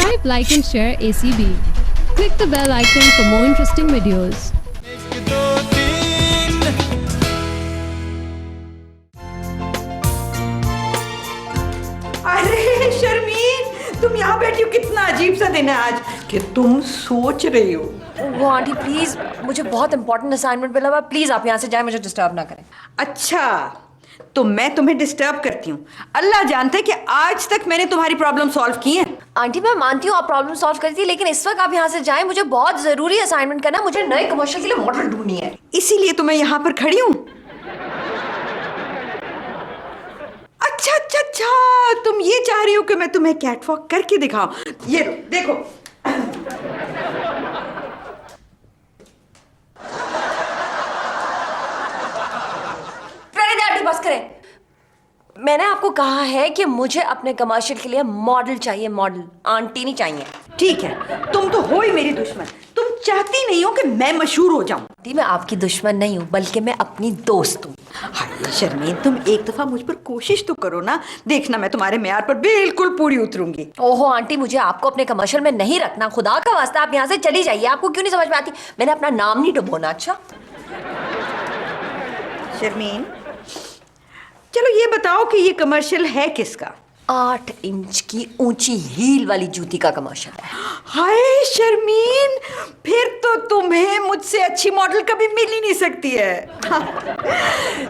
Subscribe, like and share ACB. Click the bell icon for more interesting videos. अरे शर्मीन, तुम यहाँ बैठी हो, कितना अजीब सा दिन है आज कि तुम सोच रही हो। वो आंटी प्लीज, मुझे बहुत इंपॉर्टेंट असाइनमेंट मिला हुआ, प्लीज आप यहाँ से जाएं, मुझे डिस्टर्ब ना करें। अच्छा, तो मैं तुम्हें डिस्टर्ब करती हूँ। अल्लाह जानता है कि आज तक मैंने तुम्हारी प्रॉब्लम सॉल्व की है। आंटी मैं मानती हूँ आप प्रॉब्लम सॉल्व करती थी, लेकिन इस वक्त आप यहाँ से जाएं, मुझे बहुत जरूरी असाइनमेंट करना है, मुझे नए कमर्शियल के लिए मॉडल ढूंढनी है। इसीलिए तो मैं यहाँ पर खड़ी हूँ। अच्छा अच्छा अच्छा, तुम ये चाह रही हो कि मैं तुम्हें कैटवॉक करके दिखाऊं? ये लो, देखो। आंटी बस करें, मैंने आपको कहा है कि मुझे अपने कमर्शियल के लिए मॉडल चाहिए, मॉडल, आंटी नहीं चाहिए। ठीक है, तुम तो हो ही मेरी दुश्मन। तुम चाहती नहीं हो कि मैं मशहूर हो जाऊं। मैं आपकी दुश्मन नहीं हूँ, बल्कि मैं अपनी दोस्त हूँ। हाय शर्मीन, तुम एक दफा मुझ पर कोशिश तो करो ना, देखना मैं तुम्हारे मेयार पर बिल्कुल पूरी उतरूंगी। ओहो आंटी, मुझे आपको अपने कमर्शियल में नहीं रखना, खुदा का वास्ता आप यहाँ से चली जाइए। आपको क्यों नहीं समझ में आती? मैंने अपना नाम नहीं डुबोना। अच्छा शर्मीन, चलो ये बताओ कि ये कमर्शियल है किसका? 8 इंच की ऊंची हील वाली जूती का कमर्शियल है। हाय शर्मीन, फिर तो तुम्हें मुझसे अच्छी मॉडल कभी मिल ही नहीं सकती है।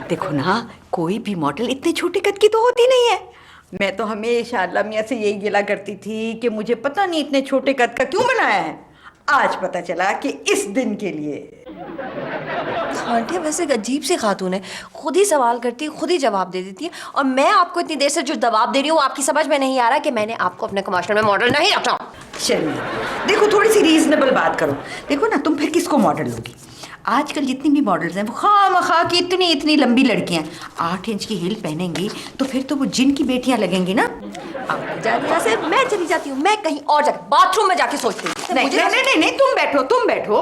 देखो ना, कोई भी मॉडल इतने छोटे कद की तो होती नहीं है। मैं तो हमेशा अल्लाह मियां से यही गिला करती थी कि मुझे पता नहीं इतने छोटे कद का क्यों बनाया है। आज पता चला कि इस दिन के लिए। आंटी वैसे एक अजीब सी खातून है, खुद ही सवाल करती है, खुद ही जवाब दे देती है, और मैं आपको इतनी देर से जो जवाब दे रही हूँ आपकी समझ में नहीं आ रहा कि मैंने आपको अपने कमर्शियल में मॉडल नहीं रखा। शर्मीन, देखो थोड़ी सी रीजनेबल बात करो। देखो ना, तुम फिर किसको मॉडल लोगी? आजकल जितनी भी मॉडल्स हैं वो खामखा की इतनी इतनी लंबी लड़कियां 8 इंच की हील पहनेंगी तो फिर तो वो जिन की बेटियां लगेंगी ना। अब यहाँ से मैं चली जाती हूँ, मैं कहीं और जाके बाथरूम में जाके सोचती हूँ। नहीं नहीं नहीं नहीं, तुम बैठो तुम बैठो।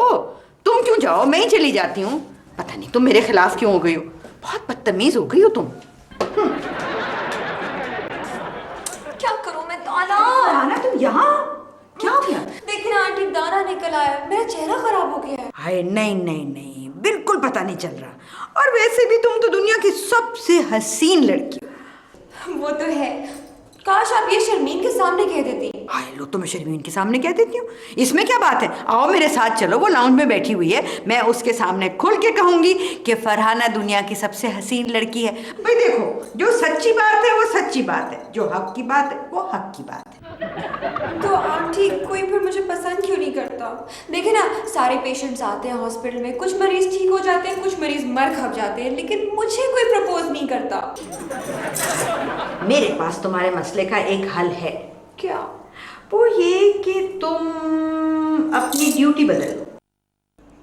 तुम क्यों जाओ, मैं ही चली जाती हूँ। पता नहीं तुम मेरे खिलाफ क्यों हो गई हो, बहुत बदतमीज हो गई हो तुम। क्या करूँ मैं? दाना, तुम यहाँ क्या हो गया? देखिए ना आंटी, दाना निकल आया, मेरा चेहरा खराब हो गया है। हाय नहीं नहीं नहीं, बिल्कुल पता नहीं चल रहा। और वैसे भी तुम तो दुनिया की सबसे हसीन लड़की हो। वो तो है, काश आप ये शर्मीन के सामने कह देती। हाय लो, तो मैं शर्मीन के सामने कह देती हूँ, इसमें क्या बात है? आओ मेरे साथ चलो, वो लाउंज में बैठी हुई है, मैं उसके सामने खुल के कहूंगी कि फरहाना दुनिया की सबसे हसीन लड़की है। भाई देखो, जो सच्ची बात है वो सच्ची बात है, जो हक की बात है वो हक की बात है। तो आंटी कोई फिर मुझे पसंद क्यों नहीं करता? देखिए ना, सारे पेशेंट्स आते हैं हॉस्पिटल में, कुछ मरीज ठीक हो जाते हैं, कुछ मरीज मर खप जाते हैं, लेकिन मुझे कोई प्रपोज नहीं करता। मेरे पास तुम्हारे मसले का एक हल है। क्या? वो ये कि तुम अपनी ड्यूटी बदल लो।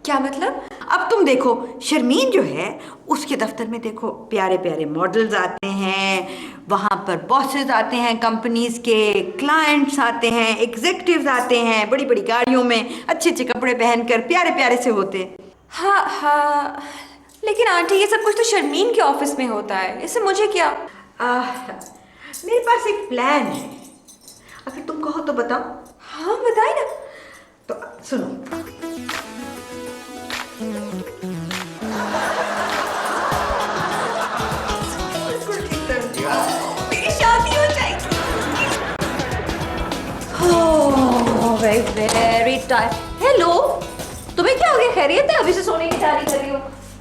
क्या मतलब? अब तुम देखो, शर्मीन जो है उसके दफ्तर में देखो प्यारे प्यारे मॉडल्स आते हैं, वहाँ पर बॉसेस आते हैं, कंपनीज के क्लाइंट्स आते हैं, एग्जीक्यूटिव्स आते हैं, बड़ी बड़ी गाड़ियों में अच्छे अच्छे कपड़े पहनकर प्यारे प्यारे से होते हैं। हाँ हाँ, लेकिन आंटी ये सब कुछ तो शर्मीन के ऑफिस में होता है, इससे मुझे क्या? मेरे पास एक प्लान है, अगर तुम कहो तो बताओ। हाँ बताए ना। तो सुनो, मेरी शादी हो जाएगी। Very time. हेलो, तुम्हें क्या हो गया? खैरियत है? अभी से सोने की तैयारी कर रही हो?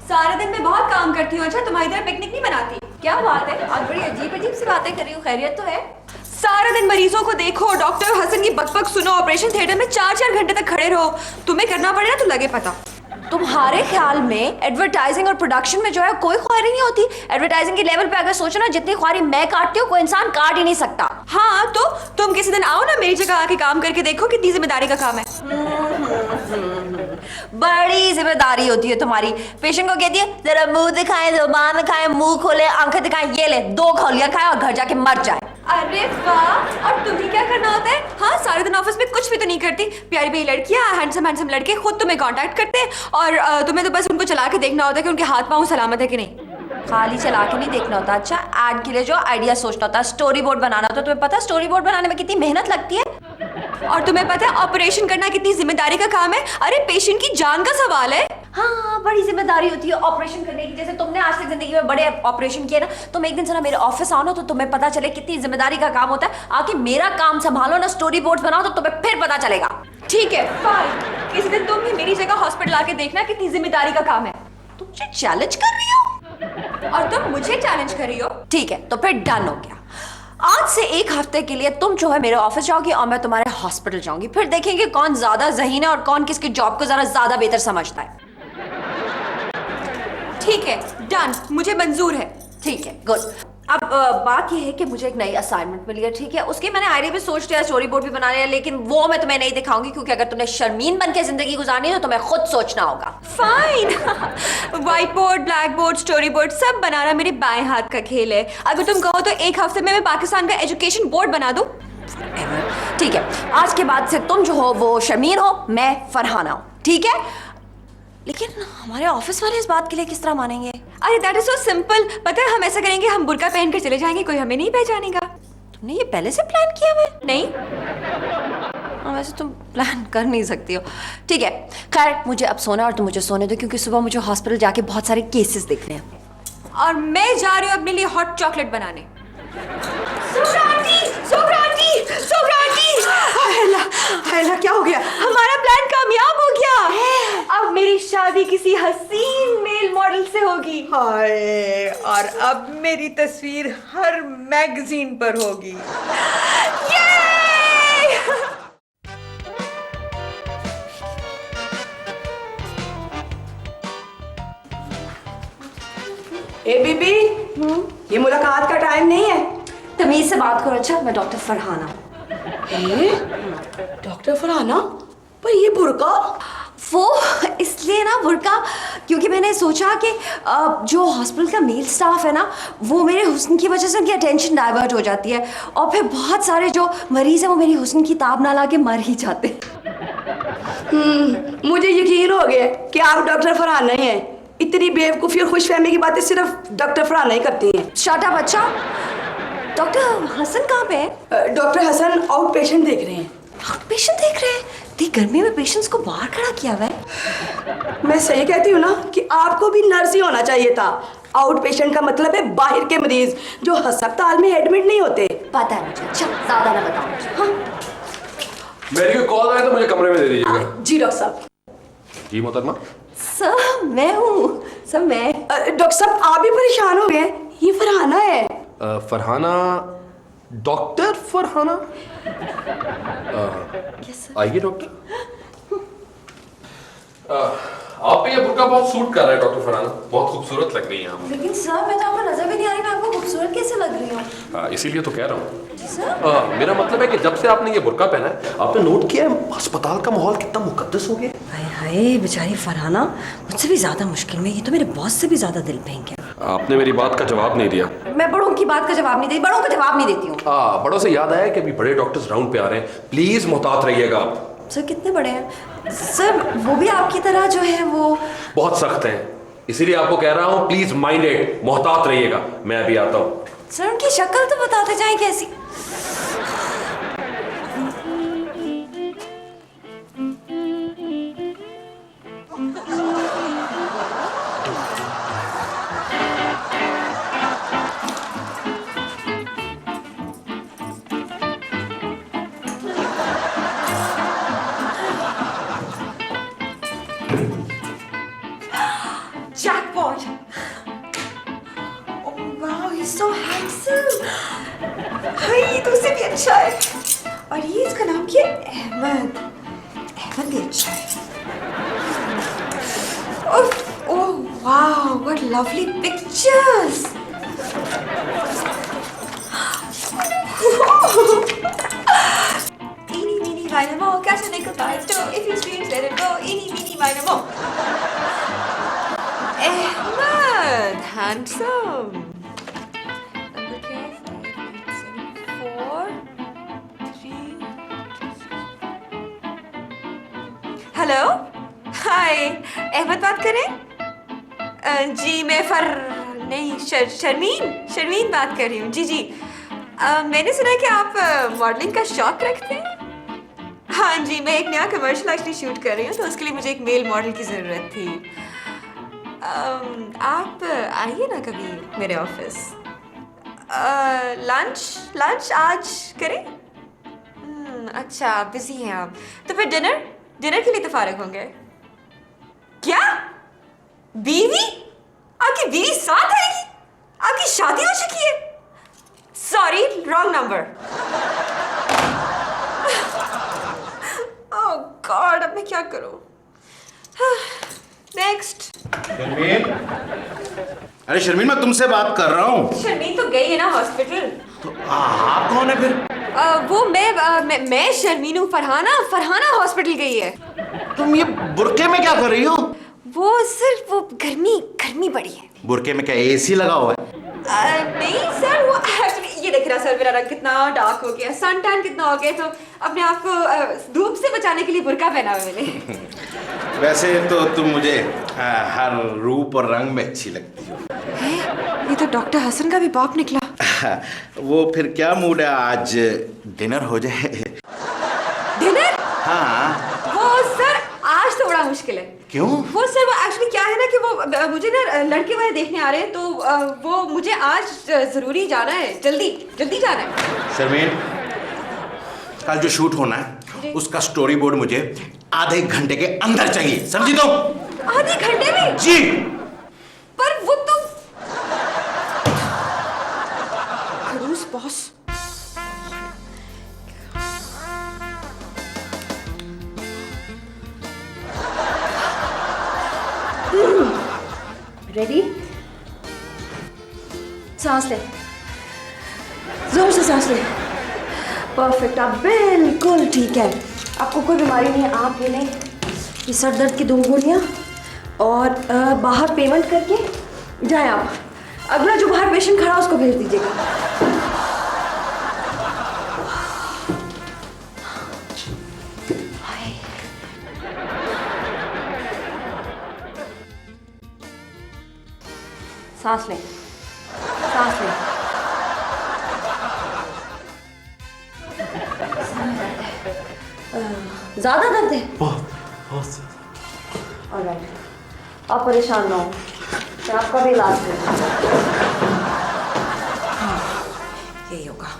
सारा दिन मैं बहुत काम करती हूँ। अच्छा, तुम्हारी तरह पिकनिक नहीं मनाती? क्या बात है, आज बड़ी अजीब अजीब सी बातें कर रही हो। खैरियत तो है? सारा दिन मरीजों को देखो, डॉक्टर हसन की बकबक सुनो, ऑपरेशन थिएटर में 4-4 घंटे तक खड़े रहो। तुम्हें करना पड़े ना तो लगे पता। तुम्हारे ख्याल में एडवर्टाइजिंग और प्रोडक्शन में जो है कोई ख्वारी नहीं होती? एडवर्टाइजिंग के लेवल पे अगर सोचो ना, जितनी ख्वारी मैं काटती हूँ कोई इंसान काट ही नहीं सकता। हाँ तो तुम किसी दिन आओ ना मेरी जगह आके काम करके देखो कितनी जिम्मेदारी का काम है। बड़ी जिम्मेदारी होती है तुम्हारी। पेशेंट को कहती है जरा मुंह दिखाएं, जुबान दिखाएं, मुंह खोले, आंखें दिखाएं, ये ले 2 खौलियां खाए और घर जाके मर जाए। अरे वाह, और तुम्हें क्या करना होता है? हाँ, सारे दिन ऑफिस में कुछ भी तो नहीं करती। प्यारी प्यारी लड़कियां, हैंडसम हैंडसम लड़के खुद तुम्हें कांटेक्ट करते हैं और तुम्हें तो बस उनको चला के देखना होता है कि उनके हाथ पांव सलामत है कि नहीं। खाली चला के नहीं देखना होता। अच्छा, ऐड के लिए जो आइडिया सोचना होता है, स्टोरी बोर्ड बनाना होता है। तुम्हें पता है स्टोरी बोर्ड बनाने में कितनी मेहनत लगती है? और तुम्हें पता है ऑपरेशन करना कितनी जिम्मेदारी का काम है? अरे पेशेंट की जान का सवाल है। हाँ, बड़ी जिम्मेदारी होती है ऑपरेशन करने की। जैसे तुमने आज तक जिंदगी में बड़े ऑपरेशन किए ना, तुम एक दिन से ना मेरे ऑफिस आओ ना तो तुम्हें पता चले कितनी जिम्मेदारी का काम होता है। आके मेरा काम संभालो ना, स्टोरी बोर्ड बनाओ तो तुम्हें फिर पता चलेगा। ठीक है फाइन, किसी दिन तुम भी मेरी जगह हॉस्पिटल आके देखना कितनी जिम्मेदारी का काम है। तुम मुझे चैलेंज कर रही हो और तुम मुझे चैलेंज कर रही हो? ठीक है, तो फिर डन हो गया। आज से 1 हफ्ते के लिए तुम जो है मेरे ऑफिस जाओगी और मैं तुम्हारे हॉस्पिटल जाऊंगी। फिर देखेंगे कौन ज्यादा ज़हीन है और कौन किसकी जॉब को जरा ज्यादा बेहतर समझता है। ठीक है डन, मुझे मंजूर है। ठीक है, गुड। अब बात यह है कि मुझे एक नई असाइनमेंट मिली है, ठीक है। उसकी मैंने आईडी भी सोच लिया, स्टोरी बोर्ड भी बना लिया, लेकिन वो मैं तुम्हें नहीं दिखाऊंगी क्योंकि अगर तुमने शर्मीन बन के जिंदगी गुजारनी है तो तुम्हें खुद सोचना होगा। Fine. White board, black board, story board सब बनाना मेरे बाएं हाथ का खेल है। अगर तुम कहो तो 1 हफ्ते में मैं पाकिस्तान का एजुकेशन बोर्ड बना दूं। ठीक है, आज के बाद से तुम जो हो वो शर्मीन हो, मैं फरहाना हूं, ठीक है। लेकिन हमारे ऑफिस वाले इस बात के लिए किस तरह मानेंगे? अरे दैट इज सो सिंपल। पता है हम ऐसा करेंगे, हम बुर्का पहन कर चले जाएंगे, कोई हमें नहीं पहचानेगा। तुमने ये पहले से प्लान किया हुआ है? नहीं। हाँ, वैसे तुम प्लान कर नहीं सकती हो। ठीक है, खैर मुझे अब सोना और तुम मुझे सोने दो क्योंकि सुबह मुझे हॉस्पिटल जाके बहुत सारे केसेस देखने हैं। और मैं जा रही हूँ अपने लिए हॉट चॉकलेट बनाने। सुखराती, सुखराती, सुखराती। हायला क्या हो गया? हमारा प्लान कामयाब हो गया। अब मेरी शादी किसी हसीन मेल मॉडल से होगी। हाय, और अब मेरी तस्वीर हर मैगजीन पर होगी। ए बीबी, ये मुलाकात का टाइम नहीं है। तमीज से बात करो। अच्छा, मैं डॉक्टर फरहाना। डॉक्टर फरहाना, पर ये बुर्का? वो इसलिए ना बुर्का क्योंकि मैंने सोचा कि जो हॉस्पिटल का मेल स्टाफ है ना, वो मेरे हुस्न की वजह से उनकी अटेंशन डाइवर्ट हो जाती है और फिर बहुत सारे जो मरीज हैं वो मेरी हुस्न की ताब ना ला के मर ही जाते। मुझे यकीन हो गया कि आप डॉक्टर फरहाना ही हैं। इतनी बेवकूफ़ी और खुशफहमी की बातें सिर्फ डॉक्टर फरहाना ही करती हैं। Shut up. अच्छा, डॉक्टर हसन कहाँ पे है? डॉक्टर हसन आउट पेशेंट देख रहे हैं। आउट पेशेंट देख रहे हैं? इतनी गर्मी में पेशेंट्स को बाहर खड़ा किया हुआ है। मैं सही कहती हूँ ना कि आपको भी नर्स ही होना चाहिए था। आउट पेशेंट का मतलब है बाहर के मरीज जो अस्पताल में एडमिट नहीं होते। पता है मुझे। अच्छा, ज्यादा ना बताओ मुझे। हाँ मेरी कोई कॉल आए तो मुझे कमरे में दे दीजिएगा। जी डॉक्टर साहब। जी मोहतरमा। सर मैं हूँ। सर मैं डॉक्टर साहब आप भी परेशान हो गए? ये फरहाना है। फरहाना, डॉक्टर फरहाना। आइए डॉक्टर। आप पे ये बुर्का बहुत सूट कर रहा है डॉक्टर फरहाना, बहुत खूबसूरत लग रही हैं आप। लेकिन सर मैं तो आपको नजर भी नहीं आ रही, मैं आपको खूबसूरत कैसे लग रही हूँ? इसीलिए तो कह रहा हूँ। सर मेरा मतलब है कि जब से आपने ये बुर्का पहना है, आपने नोट किया है अस्पताल का माहौल कितना मुकद्दस हो गया। हाय हाय, बेचारी फरहाना मुझसे भी ज्यादा मुश्किल में, ये तो मेरे बॉस से भी ज्यादा दिल फेंक गया। आपने मेरी बात का जवाब नहीं दिया। मैं बड़ों की बात का जवाब नहीं देती, बड़ों का जवाब नहीं देती हूँ। बड़ों से याद आया कि अभी बड़े डॉक्टर्स राउंड पे आ रहे हैं, प्लीज मोहतात रहिएगा आप। सर कितने बड़े हैं? सर वो भी आपकी तरह जो है वो बहुत सख्त हैं, इसीलिए आपको कह रहा हूँ प्लीज माइंड इट, मोहतात रहिएगा। मैं अभी आता हूँ। सर उनकी शक्ल तो बताते जाएं कैसी। Jackpot! Oh wow, he's so handsome. हाय, ये तो उससे भी अच्छा है। और ये इसका नाम क्या है? अहमद। अहमद भी अच्छा है। Oh wow, what lovely pictures. Eeny, meeny, miny, moe, catch a nickel by its toe. If he screams, let it go. Eeny, meeny, miny, moe. Ahmed, handsome. Number careful. 4, 3. Hello, हाय, अहमद बात करें? जी मैं शर्मीन बात कर रही हूँ। जी जी, मैंने सुना है कि आप मॉडलिंग का शौक रखते हैं। मैं एक नया कमर्शियल एक्चुअली शूट कर रही हूँ, तो उसके लिए मुझे एक मेल मॉडल की ज़रूरत थी। आप आइए ना कभी मेरे ऑफिस। लंच आज करें? अच्छा, बिजी हैं आप, तो फिर डिनर के लिए तो फारिग होंगे। क्या बीवी? आपकी बीवी साथ आएगी? आपकी शादी हो चुकी है? Sorry, wrong number. Oh god, अब मैं क्या करूं? नेक्स्ट। शर्मीन, अरे शर्मीन, मैं तुमसे बात कर रहा हूँ। शर्मीन तो गई है ना हॉस्पिटल। तो आप कौन है फिर? वो मैं शर्मीन हूँ। फरहाना हॉस्पिटल गई है। तुम ये बुरके में क्या कर रही हो? वो सिर्फ वो गर्मी बड़ी है। बुरके में क्या एसी लगा हुआ है? नहीं सर, वो एक्चुअली ये देख रहा सर, मेरा रंग कितना डार्क हो गया, सन टैन कितना हो गया, तो अपने आप को धूप से बचाने के लिए बुर्का पहना हुआ मैंने। वैसे तो तुम मुझे हर रूप और रंग में अच्छी लगती हो। ये तो डॉक्टर हसन का भी बाप निकला। वो फिर क्या मूड है, आज डिनर हो जाए? डिनर? हाँ। वो सर आज तो बड़ा मुश्किल है। क्यों? वो सर, वो एक्चुअली क्या है ना कि वो मुझे ना लड़के वाले देखने आ रहे हैं, तो वो मुझे आज जरूरी जाना है, जल्दी जाना है। शर्मीन, कल जो शूट होना है उसका स्टोरी बोर्ड मुझे आधे घंटे के अंदर चाहिए, समझी तुम? आधे घंटे में? जी। पर वो तो खड़ूस बॉस। रेडी? सांस ले, जोर से सांस ले। परफेक्ट, आप बिल्कुल ठीक है। आपको कोई बीमारी नहीं है, आप ये लें ये सर दर्द की 2 गोलियां और बाहर पेमेंट करके जाएं आप। अगला जो बाहर पेशेंट खड़ा उसको भेज दीजिएगा। सांस लें, सांस लें। ज़्यादा दर्द है? बहुत। ऑलराइट, आप परेशान ना हो, मैं आपका भी इलाज करूँगा। यही होगा।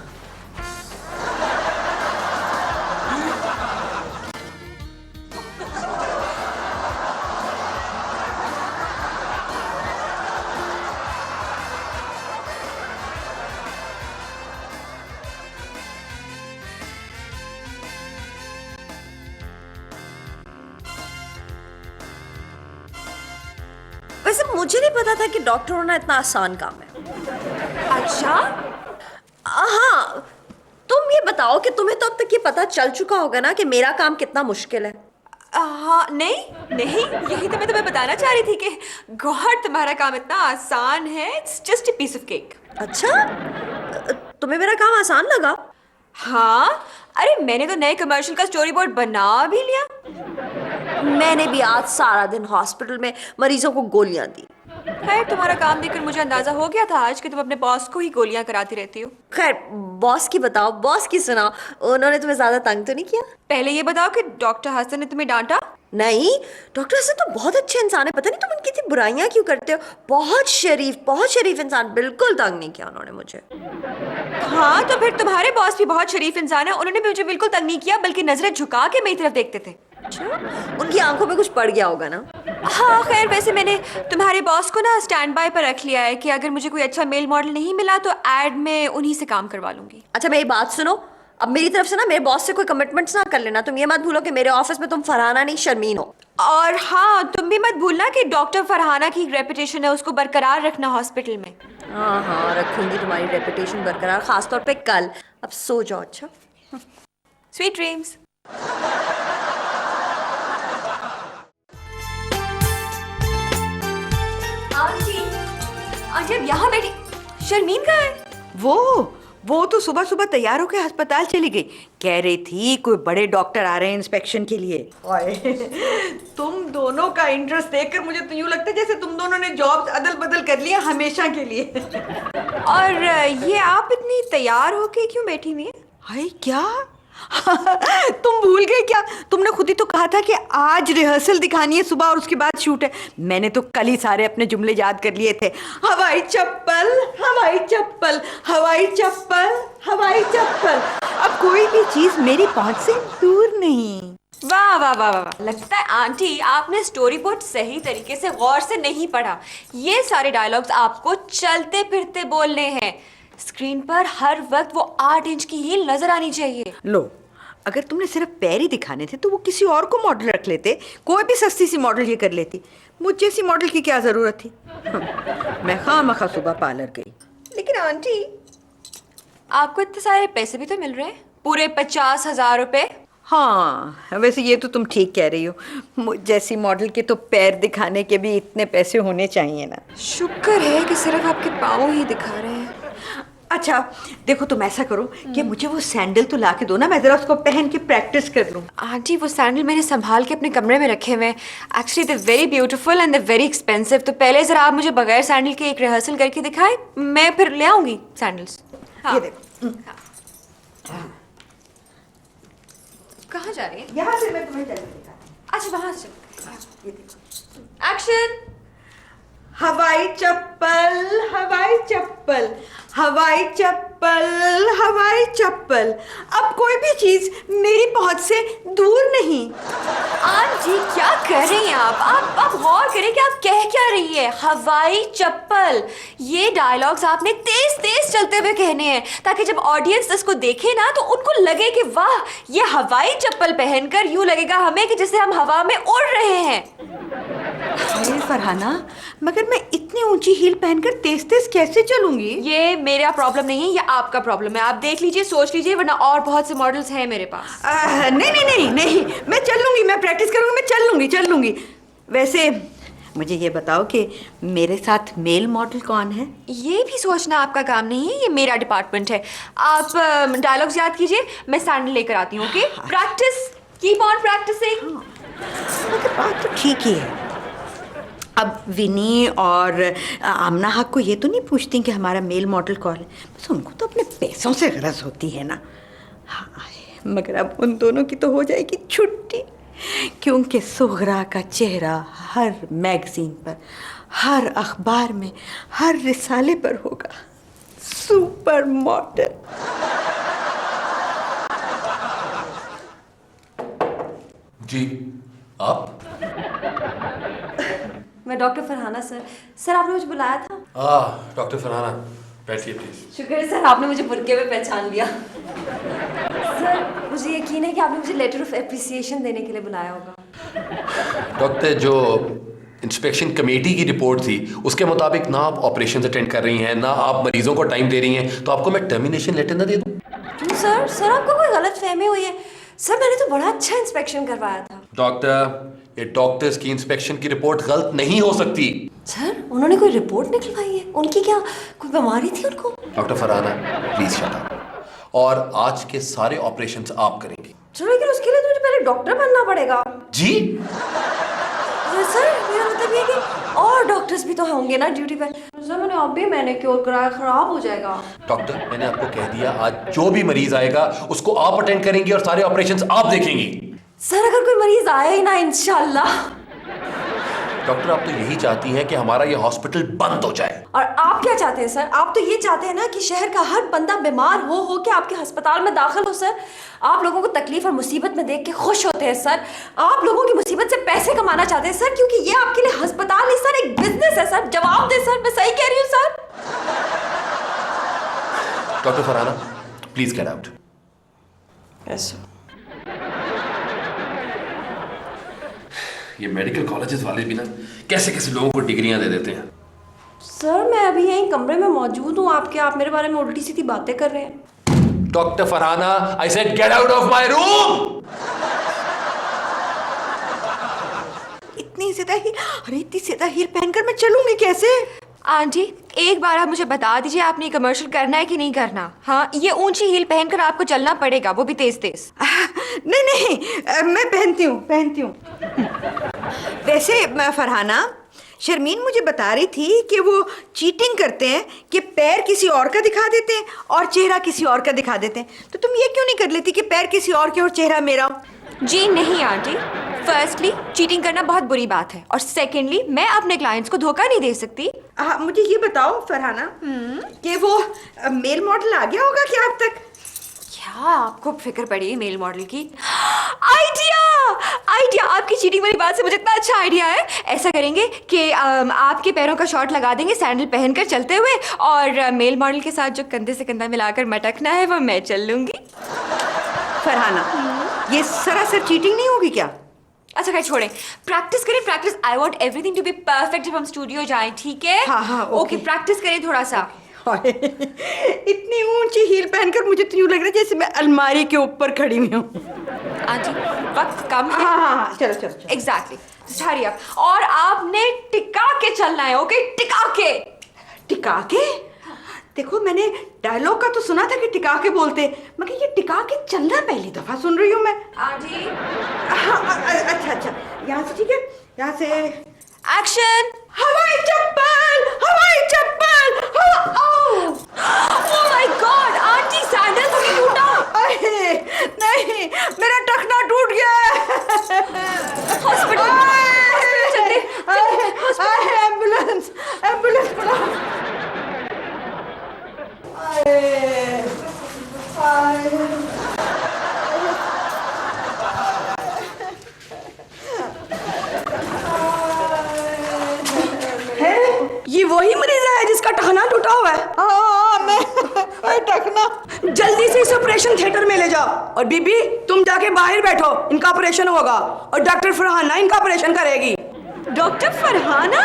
वैसे मुझे नहीं पता था कि डॉक्टर होना इतना आसान काम है। अच्छा, हाँ, तुम ये बताओ कि तुम्हें तो अब तक ये पता चल चुका होगा ना कि मेरा काम कितना मुश्किल है। हाँ, नहीं, यही तो मैं तुम्हें बताना चाह रही थी कि गॉड तुम्हारा काम इतना आसान है, it's just a piece of cake. अच्छा, तुम्हें मेरा काम आसान लगा? हाँ, अरे मैंने तो नए कमर्शियल का स्टोरी बोर्ड बना भी लिया। मैंने भी आज सारा दिन हॉस्पिटल में मरीजों को गोलियां दी। खैर, तुम्हारा काम देखकर मुझे अंदाजा हो गया था आज कि तुम अपने बॉस को ही गोलियां कराती रहती हो। खैर, बॉस की बताओ, बॉस की सुनाओ, उन्होंने तुम्हें ज्यादा तंग तो नहीं किया? पहले ये बताओ कि डॉक्टर हसन ने तुम्हें डांटा? नहीं, डॉक्टर हसन तो बहुत अच्छे इंसान है, पता नहीं तुम उनकी इतनी बुराइयां क्यों करते हो। बहुत शरीफ इंसान, बिल्कुल तंग नहीं किया उन्होंने मुझे। हाँ, तो फिर तुम्हारे बॉस भी बहुत शरीफ इंसान है, उन्होंने भी मुझे बिल्कुल तंग नहीं किया, बल्कि नजरें झुका के मेरी तरफ देखते थे। अच्छा, उनकी आंखों में कुछ पड़ गया होगा ना? हाँ, खैर वैसे मैंने तुम्हारे बॉस को ना स्टैंड बाय पर रख लिया है कि अगर मुझे कोई अच्छा मेल मॉडल नहीं मिला तो एड में उन्हीं से काम करवा लूंगी। अच्छा, मेरी बात सुनो, अब मेरी तरफ से ना मेरे बॉस से कोई कमिटमेंट्स ना कर लेना। तुम ये मत भूलो कि मेरे ऑफिस में तुम फरहाना नहीं शर्मीन हो। और हाँ, तुम भी मत भूलना कि डॉक्टर फरहाना की रेपुटेशन है, उसको बरकरार रखना हॉस्पिटल में। हाँ, रखूंगी तुम्हारी रेपुटेशन बरकरार, खासतौर पे कल। अब सो जाओ। अच्छा, स्वीट ड्रीम्स। आंटी, अब यहाँ बैठी, शर्मीन कहाँ है? वो तो सुबह सुबह तैयार होकर अस्पताल चली गई। कह रही थी कोई बड़े डॉक्टर आ रहे हैं इंस्पेक्शन के लिए। तुम दोनों का इंटरेस्ट देखकर मुझे तो यूं लगता है जैसे तुम दोनों ने जॉब अदल बदल कर लिया हमेशा के लिए। और ये आप इतनी तैयार होके क्यों बैठी हुई हैं? हाय, क्या तुम भूल गए क्या? तुमने मोदी तो कहा था कि आज रिहर्सल दिखानी है सुबह और उसके बाद शूट है। मैंने तो कल ही सारे अपने जुमले याद कर लिए थे। हवाई चप्पल, हवाई चप्पल, हवाई चप्पल, हवाई चप्पल। अब कोई भी चीज मेरी पहुंच से दूर नहीं। वाह वाह वाह वाह वाह। लगता है आंटी आपने स्टोरी बोर्ड सही तरीके से गौर से नहीं पढ़ा। ये सारे डायलॉग्स आपको चलते फिरते बोलने हैं। स्क्रीन पर हर वक्त वो 8 इंच की हील नजर आनी चाहिए। लो, अगर तुमने सिर्फ पैर ही दिखाने थे तो वो किसी और को मॉडल रख लेते। कोई भी सस्ती सी मॉडल ये कर लेती। मुझ जैसी मॉडल की क्या जरूरत थी? मैं खामखा सुबह पार्लर गई। लेकिन आंटी आपको इतने सारे पैसे भी तो मिल रहे हैं, पूरे 50,000 रुपए। हाँ, वैसे ये तो तुम ठीक कह रही हो। मुझ जैसी मॉडल के तो पैर दिखाने के भी इतने पैसे होने चाहिए ना। शुक्र है कि सिर्फ आपके पाँव ही दिखा रहे हैं। अच्छा देखो, तुम ऐसा करो कि मुझे वो सैंडल तो ला के दो ना, मैं जरा उसको पहन के प्रैक्टिस कर लूँ। आंटी वो सैंडल मैंने संभाल के अपने कमरे में रखे हुए हैं। Actually they very beautiful and they very expensive. तो पहले जरा आप मुझे बगैर सैंडल के एक रिहर्सल करके दिखाएं, मैं फिर ले आऊंगी सैंडल्स। ये देखो। कहाँ जा रही है? यहाँ से मैं तुम्हें चल दिखा। अच्छा वहां से एक्शन। हवाई चप्पल, हवाई चप्पल, हवाई चप्पल, हवाई चप्पल। अब कोई भी चीज मेरी पहुंच से दूर नहीं। आंटी क्या कर रही हैं आप गौर करें कि आप कह क्या रही है। हवाई चप्पल, ये डायलॉग्स आपने तेज तेज चलते हुए कहने हैं ताकि जब ऑडियंस इसको देखे ना तो उनको लगे कि वाह, ये हवाई चप्पल पहनकर यूं लगेगा हमें कि जैसे हम हवा में उड़ रहे हैं। अरे फरहाना, मगर मैं इतनी ऊंची हील पहनकर तेज तेज कैसे चलूंगी? ये मेरा प्रॉब्लम नहीं है, ये आपका प्रॉब्लम है। आप देख लीजिए, सोच लीजिए, वरना और बहुत से मॉडल्स हैं मेरे पास। नहीं नहीं नहीं नहीं, मैं चल लूंगी, मैं प्रैक्टिस करूंगी, मैं चल लूंगी। वैसे मुझे ये बताओ कि मेरे साथ मेल मॉडल कौन है? ये भी सोचना आपका काम नहीं है, ये मेरा डिपार्टमेंट है। आप डायलॉग्स याद कीजिए, मैं सैंडल लेकर आती हूँ। Okay, practice, keep on practising. मगर बात तो ठीक ही है। अब विनी और आमना हक को ये तो नहीं पूछती कि हमारा मेल मॉडल कौन है, बस उनको तो अपने पैसों से गरज होती है ना। हाँ, मगर अब उन दोनों की तो हो जाएगी छुट्टी, क्योंकि सुगरा का चेहरा हर मैगजीन पर, हर अखबार में, हर रिसाले पर होगा। Super model. जी आप? मैं डॉक्टर फरहाना सर आपने मुझे बुलाया था। डॉक्टर फरहाना, बैठिए प्लीज। शुक्र है सर, आपने मुझे बुरके में पहचान लिया। सर मुझे यकीन है कि आपने मुझे लेटर ऑफ एप्रिसिएशन देने के लिए बुलाया होगा। डॉक्टर, जो इंस्पेक्शन कमेटी की रिपोर्ट थी उसके मुताबिक ना आप ऑपरेशन अटेंड कर रही हैं, ना आप मरीजों को टाइम दे रही हैं, तो आपको मैं टर्मिनेशन लेटर ना दे दूं? क्यों सर आपको कोई गलत फहमी हुई है। सर मैंने तो बड़ा अच्छा इंस्पेक्शन करवाया था। डॉक्टर, ये डॉक्टर्स की इंस्पेक्शन की रिपोर्ट गलत नहीं हो सकती। सर उन्होंने कोई रिपोर्ट निकलवाई है? उनकी क्या कोई बीमारी थी उनको? Doctor Farhana please shut up. और आज के सारे ऑपरेशंस आप करेंगी। सर लेकिन उसके लिए तो मुझे पहले डॉक्टर बनना पड़ेगा। जी? सर मेरा मतलब ये कि और डॉक्टर्स भी तो होंगे ना ड्यूटी पे। सर मैंने अभी मैंने क्यों कराया, खराब हो जाएगा। डॉक्टर, मैंने आपको कह दिया आज जो भी मरीज आएगा उसको आप अटेंड करेंगी और सारे ऑपरेशंस आप देखेंगी। सर अगर कोई मरीज आया ही ना इंशाल्लाह। डॉक्टर, आप तो यही चाहती हैं कि हमारा ये हॉस्पिटल बंद हो जाए। और आप क्या चाहते हैं सर? आप तो ये चाहते हैं ना कि शहर का हर बंदा बीमार हो के आपके अस्पताल में दाखिल हो। सर आप लोगों को तकलीफ और मुसीबत में देख के खुश होते हैं सर। आप लोगों की मुसीबत से पैसे कमाना चाहते हैं सर, क्योंकि ये आपके लिए अस्पताल नहीं सर, एक बिजनेस है सर। जवाब दे सर, मैं सही कह रही हूँ sir? Doctor Farhana please get out. ये मेडिकल कॉलेजेस वाले भी ना कैसे कैसे लोगों को डिग्रियां दे देते हैं। सर मैं अभी यहीं कमरे में मौजूद हूँ आपके, आप मेरे बारे में उल्टी सीधी बातें कर रहे हैं। Doctor Farhana, I said get out of my room. इतनी ज्यादा हील पहनकर मैं चलूंगी कैसे? आंटी एक बार आप मुझे बता दीजिए, आपने कमर्शियल करना है कि नहीं करना? हाँ, ये ऊंची हील पहनकर आपको चलना पड़ेगा, वो भी तेज तेज। नहीं, मैं पहनती हूँ। वैसे फरहाना, शर्मीन मुझे बता रही थी कि वो चीटिंग करते हैं कि पैर किसी और का दिखा देते हैं और चेहरा किसी और का दिखा देते हैं। तो तुम ये क्यों नहीं कर लेती कि पैर किसी और के और चेहरा मेरा हो? जी नहीं आंटी। फर्स्टली चीटिंग करना बहुत बुरी बात है और सेकेंडली मैं अपने क्लाइंट्स को धोखा नहीं दे सकती। मुझे ये बताओ फरहाना कि वो मेल मॉडल आ गया होगा क्या अब तक? क्या आपको फिक्र पड़ी है मेल मॉडल की? आइडिया आइडिया, आपकी चीटिंग वाली बात से मुझे इतना अच्छा आइडिया है। ऐसा करेंगे कि आपके पैरों का शॉर्ट लगा देंगे सैंडल पहनकर चलते हुए, और मेल मॉडल के साथ जो कंधे से कंधा मिलाकर मटकना है वो मैं चल लूंगी। फरहाना, ये सरासर चीटिंग नहीं होगी क्या? अच्छा खैर छोड़ें, प्रैक्टिस करें practice. I want everything to be perfect जब हम स्टूडियो जाएं, ठीक है? हाँ, ओके, प्रैक्टिस करें थोड़ा सा। इतनी ऊंची हील पहनकर मुझे तो यूं लग रहा है जैसे मैं अलमारी के ऊपर खड़ी हुई हूँ। आंटी वक्त कम है। हाँ, चलो चलो चलो। Exactly, hurry up. और आपने टिका के चलना है, ओके? टिका के। टिका के? देखो, मैंने डायलॉग का तो सुना था कि टिका के बोलते, मगर ये टिका के चलना पहली दफा सुन रही हूँ मैं। आंटी अच्छा अच्छा, यहाँ से ठीक है, यहाँ से एक्शन। हवाई चप्पल, हवाई चप्पल। Oh my god aunty, sandal तो नहीं टूटा? अरे नहीं, मेरा टखना टूट गया है। हॉस्पिटल चलते। एम्बुलेंस, एम्बुलेंस बुलाओ। ये वही मरीज है जिसका टखना टूटा हुआ है? हाँ, मैं टखना। जल्दी से इस ऑपरेशन थिएटर में ले जाओ। और बीबी, तुम जाके बाहर बैठो, इनका ऑपरेशन होगा और डॉक्टर फरहाना इनका ऑपरेशन करेगी। डॉक्टर फरहाना?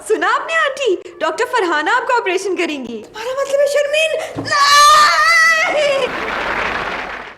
सुना आपने आंटी, डॉक्टर फरहाना आपका ऑपरेशन करेंगी। हमारा मतलब है शर्मीन। नहीं!